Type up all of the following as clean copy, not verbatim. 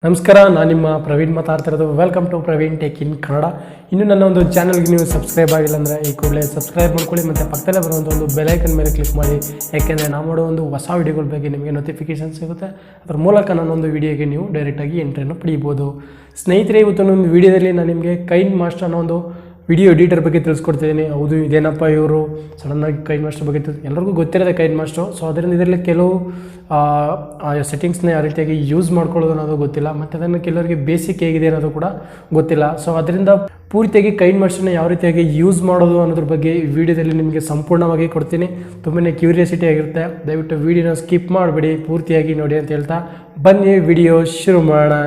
ನಮಸ್ಕಾರ, ನಾನು ನಿಮ್ಮ ಪ್ರವೀಣ್ ಮಾತಾಡ್ತಿರೋದು. Welcome to Praveen tech in Kannada. ಇನ್ನು ನನ್ನ ಒಂದು ಚಾನಲ್ಗೆ ನೀವು ಸಬ್ಸ್ಕ್ರೈಬ್ ಆಗಿಲ್ಲ ಅಂದರೆ ಈ ಕೂಡಲೇ ಸಬ್ಸ್ಕ್ರೈಬ್ ಮಾಡ್ಕೊಳ್ಳಿ ಮತ್ತು ಪಕ್ಕದಲ್ಲೇ ಬರುವಂಥ ಒಂದು ಬೆಲೈಕನ್ ಮೇಲೆ ಕ್ಲಿಕ್ ಮಾಡಿ. ಯಾಕೆಂದರೆ ನಾವು ಮಾಡೋ ಒಂದು ಹೊಸ ವೀಡಿಯೋಗಳ ಬಗ್ಗೆ ನಿಮಗೆ ನೋಟಿಫಿಕೇಷನ್ ಸಿಗುತ್ತೆ. ಅದರ ಮೂಲಕ ನಾನೊಂದು ವೀಡಿಯೋಗೆ ನೀವು ಡೈರೆಕ್ಟಾಗಿ ಎಂಟ್ರಿಯನ್ನು ಪಡೀಬೋದು. ಸ್ನೇಹಿತರೆ, ಇವತ್ತು ಒಂದು ವೀಡಿಯೋದಲ್ಲಿ ನಾನು ನಿಮಗೆ ಕೈನ್ ಮಾಸ್ಟರ್ ಅನ್ನೋ ಒಂದು ವಿಡಿಯೋ ಎಡಿಟರ್ ಬಗ್ಗೆ ತಿಳಿಸ್ಕೊಡ್ತಿದ್ದೀನಿ. ಹೌದು, ಇದೇನಪ್ಪ ಇವರು ಸಡನ್ನಾಗಿ ಕೈನ್ ಮಾಸ್ಟರ್ ಬಗ್ಗೆ ಎಲ್ಲರಿಗೂ ಗೊತ್ತಿರೋದೆ ಕೈನ್ ಮಾಸ್ಟರು. ಸೊ ಅದರಿಂದ ಇದರಲ್ಲಿ ಕೆಲವು ಸೆಟ್ಟಿಂಗ್ಸ್ನ ಯಾವ ರೀತಿಯಾಗಿ ಯೂಸ್ ಮಾಡ್ಕೊಳ್ಳೋದು ಅನ್ನೋದು ಗೊತ್ತಿಲ್ಲ, ಮತ್ತು ಅದನ್ನು ಕೆಲವರಿಗೆ ಬೇಸಿಕ್ ಹೇಗಿದೆ ಅನ್ನೋದು ಕೂಡ ಗೊತ್ತಿಲ್ಲ. ಸೊ ಅದರಿಂದ ಪೂರ್ತಿಯಾಗಿ ಕೈನ್ ಮಾಸ್ಟರ್ನ ಯಾವ ರೀತಿಯಾಗಿ ಯೂಸ್ ಮಾಡೋದು ಅನ್ನೋದ್ರ ಬಗ್ಗೆ ಈ ವಿಡಿಯೋದಲ್ಲಿ ನಿಮಗೆ ಸಂಪೂರ್ಣವಾಗಿ ಕೊಡ್ತೀನಿ. ತುಂಬಾ ಕ್ಯೂರಿಯಾಸಿಟಿ ಆಗಿರುತ್ತೆ. ದಯವಿಟ್ಟು ವಿಡಿಯೋನ ಸ್ಕಿಪ್ ಮಾಡಬೇಡಿ, ಪೂರ್ತಿಯಾಗಿ ನೋಡಿ ಅಂತ ಹೇಳ್ತಾ ಬನ್ನಿ ವಿಡಿಯೋ ಶುರು ಮಾಡೋಣ.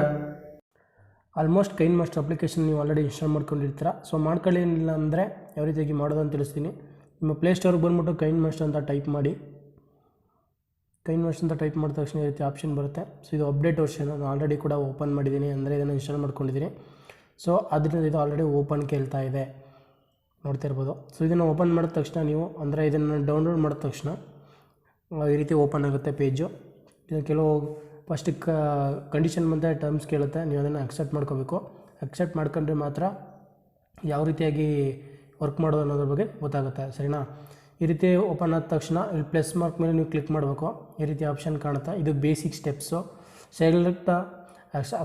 ಆಲ್ಮೋಸ್ಟ್ ಕೈನ್ ಮಾಸ್ಟರ್ ಅಪ್ಲಿಕೇಶನ್ ನೀವು ಆಲ್ರೆಡಿ ಇನ್ಸ್ಟಾಲ್ ಮಾಡ್ಕೊಂಡಿರ್ತೀರ. ಸೊ ಮಾಡ್ಕೊಳ್ಳಿಲ್ಲ ಅಂದರೆ ಯಾವ ರೀತಿಯಾಗಿ ಮಾಡೋದು ಅಂತ ತಿಳಿಸ್ತೀನಿ. ನಿಮ್ಮ ಪ್ಲೇಸ್ಟೋರ್ಗೆ ಬಂದ್ಬಿಟ್ಟು ಕೈನ್ ಮಾಸ್ಟರ್ ಅಂತ ಟೈಪ್ ಮಾಡಿ. ಕೈನ್ ಮಾಸ್ಟರ್ ಅಂತ ಟೈಪ್ ಮಾಡಿದ ತಕ್ಷಣ ಈ ರೀತಿ ಆಪ್ಷನ್ ಬರುತ್ತೆ. ಸೊ ಇದು ಅಪ್ಡೇಟ್ ವರ್ಷನ್, ನಾನು ಆಲ್ರೆಡಿ ಕೂಡ ಓಪನ್ ಮಾಡಿದ್ದೀನಿ, ಅಂದರೆ ಇದನ್ನು ಇನ್ಸ್ಟಾಲ್ ಮಾಡ್ಕೊಂಡಿದ್ದೀನಿ. ಸೊ ಅದರಿಂದ ಇದು ಆಲ್ರೆಡಿ ಓಪನ್ ಕೇಳ್ತಾ ಇದೆ, ನೋಡ್ತಾ ಇರ್ಬೋದು. ಸೊ ಇದನ್ನು ಓಪನ್ ಮಾಡಿದ ತಕ್ಷಣ ನೀವು, ಅಂದರೆ ಇದನ್ನು ಡೌನ್ಲೋಡ್ ಮಾಡಿದ ತಕ್ಷಣ ಈ ರೀತಿ ಓಪನ್ ಆಗುತ್ತೆ ಪೇಜು. ಇದನ್ನು ಕೆಲವು ಫಸ್ಟ್ ಕಂಡೀಷನ್ ಮತ್ತು ಟರ್ಮ್ಸ್ ಕೇಳುತ್ತೆ, ನೀವು ಅದನ್ನು ಅಕ್ಸೆಪ್ಟ್ ಮಾಡ್ಕೋಬೇಕು. ಅಕ್ಸೆಪ್ಟ್ ಮಾಡ್ಕೊಂಡ್ರೆ ಮಾತ್ರ ಯಾವ ರೀತಿಯಾಗಿ ವರ್ಕ್ ಮಾಡೋದು ಅನ್ನೋದ್ರ ಬಗ್ಗೆ ಗೊತ್ತಾಗುತ್ತೆ, ಸರಿನಾ. ಈ ರೀತಿ ಓಪನ್ ಆದ ತಕ್ಷಣ ಇಲ್ಲಿ ಪ್ಲಸ್ ಮಾರ್ಕ್ ಮೇಲೆ ನೀವು ಕ್ಲಿಕ್ ಮಾಡಬೇಕು. ಈ ರೀತಿ ಆಪ್ಷನ್ ಕಾಣುತ್ತೆ. ಇದು basic steps. Select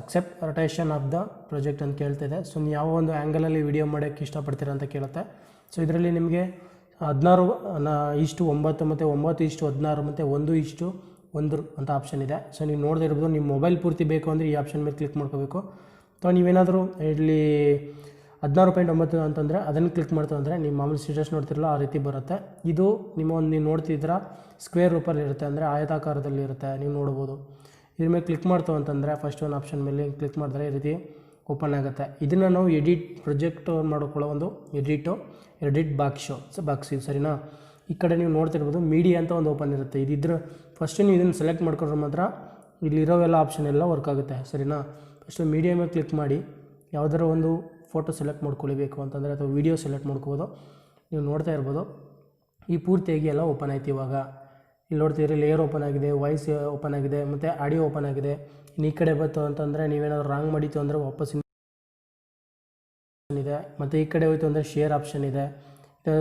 accept rotation of the project ಅಂತ ಕೇಳ್ತಿದೆ. ಸೊ ನೀವು ಯಾವ ಒಂದು ಆ್ಯಂಗಲಲ್ಲಿ ವಿಡಿಯೋ ಮಾಡೋಕ್ಕೆ ಇಷ್ಟಪಡ್ತೀರಾ ಅಂತ ಕೇಳುತ್ತೆ. ಸೊ ಇದರಲ್ಲಿ ನಿಮಗೆ 16:9 ಮತ್ತು 9:16 ಮತ್ತು 1:1 ಅಂತ ಆಪ್ಷನ್ ಇದೆ. ಸೊ ನೀವು ನೋಡದೇ ಇರ್ಬೋದು. ನಿಮ್ಮ ಮೊಬೈಲ್ ಪೂರ್ತಿ ಬೇಕು ಅಂದರೆ ಈ ಆಪ್ಷನ್ ಮೇಲೆ ಕ್ಲಿಕ್ ಮಾಡ್ಕೋಬೇಕು. ಅಥವಾ ನೀವೇನಾದರೂ ಇಲ್ಲಿ 16:9 ಅಂತಂದರೆ ಅದನ್ನು ಕ್ಲಿಕ್ ಮಾಡ್ತಾ ಅಂದರೆ ನಿಮ್ಮ ಮಾಮೂಲಿ ಸ್ಟೇಟಸ್ ನೋಡ್ತಿರಲ್ಲ ಆ ರೀತಿ ಬರುತ್ತೆ. ಇದು ನೀವು ನೋಡ್ತಿದ್ದೀರ ಸ್ಕ್ವೇರ್ ರೂಪಲ್ಲಿ ಇರುತ್ತೆ, ಅಂದರೆ ಆಯತಾಕಾರದಲ್ಲಿ ಇರುತ್ತೆ, ನೀವು ನೋಡ್ಬೋದು. ಇದ್ರ ಮೇಲೆ ಕ್ಲಿಕ್ ಮಾಡ್ತಾವೆ ಅಂತಂದರೆ ಫಸ್ಟ್ ಒಂದು ಆಪ್ಷನ್ ಮೇಲೆ ಕ್ಲಿಕ್ ಮಾಡಿದ್ರೆ ಈ ರೀತಿ ಓಪನ್ ಆಗುತ್ತೆ. ಇದನ್ನು ನಾವು ಎಡಿಟ್ ಪ್ರೊಜೆಕ್ಟ್ ಮಾಡ್ಕೊಳ್ಳೋ ಒಂದು ಎಡಿಟ್ ಬಾಕ್ಸ್ ಇದು, ಸರಿನಾ. ಈ ಕಡೆ ನೀವು ನೋಡ್ತಿರ್ಬೋದು ಮೀಡಿಯಾ ಅಂತ ಒಂದು ಓಪನ್ ಇರುತ್ತೆ. ಇದಿದ್ರೆ ಫಸ್ಟ್ ನೀವು ಇದನ್ನು ಸೆಲೆಕ್ಟ್ ಮಾಡ್ಕೊಂಡ್ರೆ ಮಾತ್ರ ಇಲ್ಲಿರೋವೆಲ್ಲ ಆಪ್ಷನ್ ಎಲ್ಲ ವರ್ಕ್ ಆಗುತ್ತೆ, ಸರಿನಾ. ಫಸ್ಟು ಮೀಡಿಯಾ ಮೇಲೆ ಕ್ಲಿಕ್ ಮಾಡಿ ಯಾವುದಾರ ಒಂದು ಫೋಟೋ ಸೆಲೆಕ್ಟ್ ಮಾಡ್ಕೊಳ್ಬೇಕು ಅಂತಂದರೆ, ಅಥವಾ ವೀಡಿಯೋ ಸೆಲೆಕ್ಟ್ ಮಾಡ್ಕೋಬೋದು. ನೀವು ನೋಡ್ತಾ ಇರ್ಬೋದು ಈ ಪೂರ್ತಿಯಾಗಿ ಎಲ್ಲ ಓಪನ್ ಆಯ್ತು. ಇವಾಗ ಇಲ್ಲಿ ನೋಡ್ತಿದ್ರೆ ಲೇಯರ್ ಓಪನ್ ಆಗಿದೆ, ವಾಯ್ಸ್ ಓಪನ್ ಆಗಿದೆ, ಮತ್ತು ಆಡಿಯೋ ಓಪನ್ ಆಗಿದೆ. ಇನ್ನು ಈ ಕಡೆ ಬಂತು ಅಂತಂದರೆ ನೀವೇನಾದ್ರು ರಾಂಗ್ ಮಾಡಿತ್ತು ಅಂದರೆ ವಾಪಸ್ ಇದೆ. ಮತ್ತು ಈ ಕಡೆ ಹೋಯ್ತು ಅಂದರೆ ಶೇರ್ ಆಪ್ಷನ್ ಇದೆ.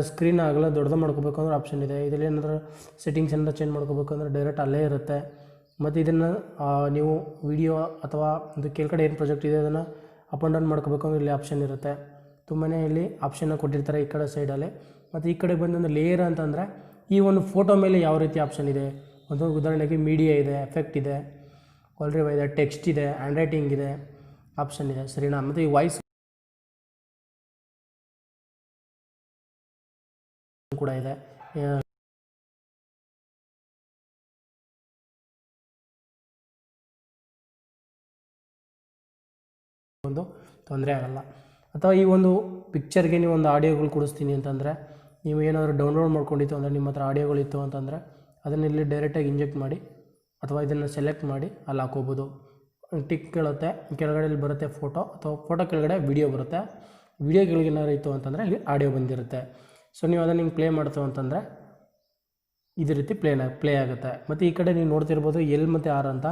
ಸ್ಕ್ರೀನ್ ಆಗಲ್ಲ ದೊಡ್ಡದು ಮಾಡ್ಕೋಬೇಕು ಅಂದ್ರೆ ಆಪ್ಷನ್ ಇದೆ. ಇದರಲ್ಲಿ ಏನಾದರೂ ಸೆಟ್ಟಿಂಗ್ಸ್ ಏನಾದರೂ ಚೇಂಜ್ ಮಾಡ್ಕೋಬೇಕು ಅಂದರೆ ಡೈರೆಕ್ಟ್ ಅಲ್ಲೇ ಇರುತ್ತೆ. ಮತ್ತು ಇದನ್ನು ನೀವು ವಿಡಿಯೋ ಅಥವಾ ಇದು ಕೆಳಗಡೆ ಏನು ಪ್ರಾಜೆಕ್ಟ್ ಇದೆ ಅದನ್ನು ಅಪ್ ಆ್ಯಂಡ್ ಡೌನ್ ಮಾಡ್ಕೋಬೇಕು ಅಂದರೆ ಇಲ್ಲಿ ಆಪ್ಷನ್ ಇರುತ್ತೆ. ತುಂಬಾ ಇಲ್ಲಿ ಆಪ್ಷನ್ನ ಕೊಟ್ಟಿರ್ತಾರೆ ಈ ಕಡೆ ಸೈಡಲ್ಲಿ. ಮತ್ತು ಈ ಕಡೆ ಬಂದೊಂದು ಲೇಯರ್ ಅಂತಂದರೆ ಈ ಒಂದು ಫೋಟೋ ಮೇಲೆ ಯಾವ ರೀತಿ ಆಪ್ಷನ್ ಇದೆ. ಒಂದು ಉದಾಹರಣೆಗೆ ಮೀಡಿಯಾ ಇದೆ, ಎಫೆಕ್ಟ್ ಇದೆ, ಆಲ್ರೆಡಿ ಇದೆ, ಟೆಕ್ಸ್ಟ್ ಇದೆ, ಹ್ಯಾಂಡ್ ರೈಟಿಂಗ್ ಇದೆ, ಆಪ್ಷನ್ ಇದೆ, ಸರಿನಾ. ಮತ್ತು ಈ ವಾಯ್ಸ್ ಕೂಡ ಇದೆ. ಒಂದು ತೊಂದರೆ ಆಗಲ್ಲ. ಅಥವಾ ಈ ಒಂದು ಪಿಕ್ಚರ್ಗೆ ನೀವು ಒಂದು ಆಡಿಯೋಗಳು ಕೊಡಿಸ್ತೀನಿ ಅಂತಂದರೆ, ನೀವು ಏನಾದರೂ ಡೌನ್ಲೋಡ್ ಮಾಡ್ಕೊಂಡಿತ್ತು ಅಂದರೆ ನಿಮ್ಮ ಹತ್ರ ಆಡಿಯೋಗಳಿತ್ತು ಅಂತಂದರೆ ಅದನ್ನು ಇಲ್ಲಿ ಡೈರೆಕ್ಟಾಗಿ ಇಂಜೆಕ್ಟ್ ಮಾಡಿ ಅಥವಾ ಇದನ್ನು ಸೆಲೆಕ್ಟ್ ಮಾಡಿ ಅಲ್ಲಿ ಹಾಕೋಬೋದು. ಟಿಕ್ ಕೇಳುತ್ತೆ, ಕೆಳಗಡೆ ಬರುತ್ತೆ ಫೋಟೋ, ಅಥವಾ ಫೋಟೋ ಕೆಳಗಡೆ ವಿಡಿಯೋ ಬರುತ್ತೆ. ವಿಡಿಯೋ ಕೆಳಗೆ ಏನಾದ್ರು ಇತ್ತು ಅಂತಂದರೆ ಇಲ್ಲಿ ಆಡಿಯೋ ಬಂದಿರುತ್ತೆ. ಸೊ ನೀವು ಅದನ್ನು ಹಿಂಗೆ ಪ್ಲೇ ಮಾಡ್ತೇವೆ ಅಂತಂದರೆ ಇದೇ ರೀತಿ ಪ್ಲೇ ಆಗುತ್ತೆ. ಮತ್ತು ಈ ಕಡೆ ನೀವು ನೋಡ್ತಿರ್ಬೋದು ಎಲ್ ಮತ್ತು ಆರ್ ಅಂತ.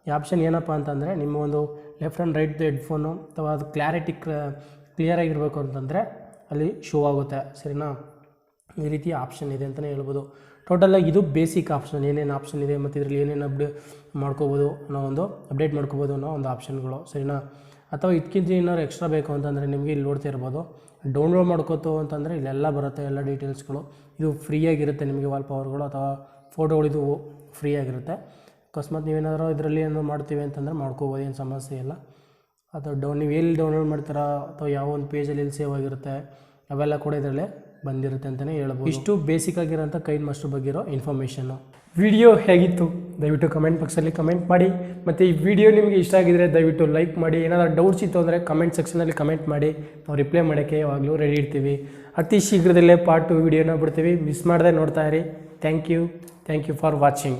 ಈ ಆಪ್ಷನ್ ಏನಪ್ಪ ಅಂತಂದರೆ ನಿಮ್ಮ ಒಂದು ಲೆಫ್ಟ್ ಆ್ಯಂಡ್ ರೈಟ್ ಹೆಡ್ಫೋನು ಅಥವಾ ಅದು ಕ್ಲಿಯರಾಗಿರಬೇಕು ಅಂತಂದರೆ ಅಲ್ಲಿ ಶೋ ಆಗುತ್ತೆ, ಸರಿನಾ. ಈ ರೀತಿ ಆಪ್ಷನ್ ಇದೆ ಅಂತಲೇ ಹೇಳ್ಬೋದು. ಟೋಟಲಾಗಿ ಇದು ಬೇಸಿಕ್ ಆಪ್ಷನ್, ಏನೇನು ಆಪ್ಷನ್ ಇದೆ ಮತ್ತು ಇದರಲ್ಲಿ ಏನೇನು ಅಪ್ಡೇಟ್ ಮಾಡ್ಕೋಬೋದು ಅಪ್ಡೇಟ್ ಮಾಡ್ಕೋಬೋದು ಅನ್ನೋ ಒಂದು ಆಪ್ಷನ್ಗಳು, ಸರಿನಾ. ಅಥವಾ ಇದಕ್ಕಿಂತ ಏನಾದ್ರು ಎಕ್ಸ್ಟ್ರಾ ಬೇಕು ಅಂತಂದರೆ ನಿಮಗೆ ಇಲ್ಲಿ ನೋಡ್ತಾ ಇರ್ಬೋದು ಡೌನ್ಲೋಡ್ ಮಾಡ್ಕೋತು ಅಂತಂದರೆ ಇಲ್ಲೆಲ್ಲ ಬರುತ್ತೆ, ಎಲ್ಲ ಡೀಟೇಲ್ಸ್ಗಳು. ಇದು ಫ್ರೀಯಾಗಿರುತ್ತೆ ನಿಮಗೆ, ವಾಲ್ ಪವರ್ಗಳು ಅಥವಾ ಫೋಟೋಗಳಿದು ಫ್ರೀಯಾಗಿರುತ್ತೆ. ಅಕಸ್ಮಾತ್ ನೀವೇನಾದರೂ ಇದರಲ್ಲಿ ಏನೋ ಮಾಡ್ತೀವಿ ಅಂತಂದರೆ ಮಾಡ್ಕೋಬೋದು, ಏನು ಸಮಸ್ಯೆ ಇಲ್ಲ. ಅಥವಾ ನೀವು ಎಲ್ಲಿ ಡೌನ್ಲೋಡ್ ಮಾಡ್ತೀರಾ ಅಥವಾ ಯಾವ ಒಂದು ಪೇಜಲ್ಲಿ ಎಲ್ಲಿ ಸೇವ್ ಆಗಿರುತ್ತೆ ಅವೆಲ್ಲ ಕೂಡ ಇದರಲ್ಲೇ ಬಂದಿರುತ್ತೆ ಅಂತಲೇ ಹೇಳ್ಬೋದು. ಇಷ್ಟು ಬೇಸಿಕ್ ಆಗಿರೋಂಥ ಕೈನ್ ಮಾಸ್ಟರ್ ಬಗ್ಗೆ ಇರೋ ಇನ್ಫಾರ್ಮೇಷನ್ನು. ವಿಡಿಯೋ ಹೇಗಿತ್ತು ದಯವಿಟ್ಟು ಕಮೆಂಟ್ ಬಾಕ್ಸಲ್ಲಿ ಕಮೆಂಟ್ ಮಾಡಿ. ಮತ್ತು ಈ ವಿಡಿಯೋ ನಿಮಗೆ ಇಷ್ಟ ಆಗಿದರೆ ದಯವಿಟ್ಟು ಲೈಕ್ ಮಾಡಿ. ಏನಾದರೂ ಡೌಟ್ಸ್ ಇತ್ತು ಅಂದರೆ ಕಮೆಂಟ್ ಸೆಕ್ಷನಲ್ಲಿ ಕಮೆಂಟ್ ಮಾಡಿ, ನಾವು ರಿಪ್ಲೈ ಮಾಡೋಕ್ಕೆ ಯಾವಾಗಲೂ ರೆಡಿ ಇರ್ತೀವಿ. ಅತಿ ಶೀಘ್ರದಲ್ಲೇ ಪಾರ್ಟ್ 2 ವಿಡಿಯೋನ ಬಿಡ್ತೀವಿ, ಮಿಸ್ ಮಾಡದೆ ನೋಡ್ತಾ ಇರಿ. Thank you for watching.